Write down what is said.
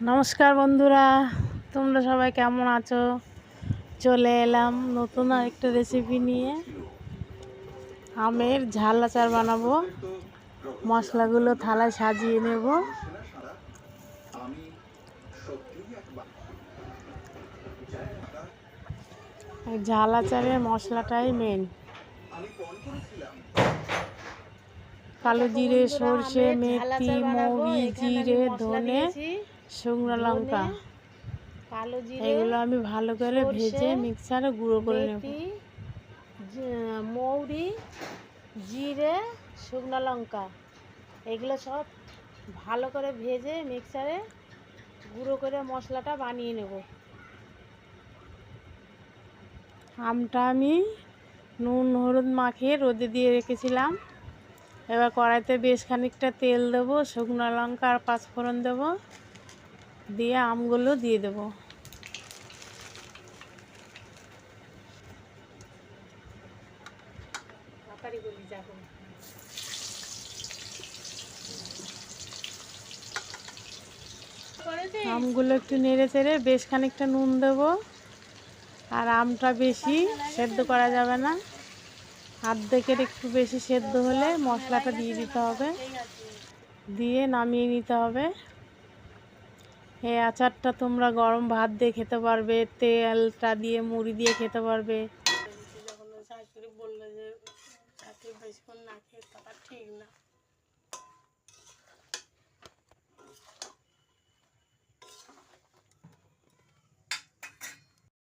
নমস্কার বন্ধুরা, তোমরা সবাই কেমন আছো? চলে এলাম নতুন আরেকটা রেসিপি নিয়ে। আমের ঝাল আচার বানাবো। মশলাগুলো থালায় সাজিয়ে নেব। এই ঝাল আচারের মশলাটাই মেন। কালো জিরে, সর্ষে, মেথি, মৌরি, জিরে, ধনে, শুকনো লঙ্কা, কালো জিরে, এগুলো আমি ভালো করে ভেজে মিক্সারে গুঁড়ো করে নেব। মৌরি, জিরে, শুকনো লঙ্কা, এগুলো সব ভালো করে ভেজে মিক্সারে গুঁড়ো করে মশলাটা বানিয়ে নেব। আমটা আমি নুন হলুদ মাখিয়ে রোদে দিয়ে রেখেছিলাম। এবার কড়াইতে বেশ খানিকটা তেল দেবো, শুকনো লঙ্কা আর পাঁচফোড়ন দেবো, দিয়ে আমগুলো দিয়ে দেবো। আমগুলো একটু নেড়ে চেড়ে বেশ খানিকটা নুন দেবো। আর আমটা বেশি সেদ্ধ করা যাবে না, অর্ধেকের একটু বেশি সেদ্ধ হলে মশলাটা দিয়ে দিতে হবে, দিয়ে নামিয়ে নিতে হবে। এই আচারটা তোমরা গরম ভাত দিয়ে খেতে পারবে, তেলটা দিয়ে মুড়ি দিয়ে খেতে পারবে। যখন শাশুড়ি বললো যে বেশিক্ষণ না খেয়ে থাকা ঠিক না।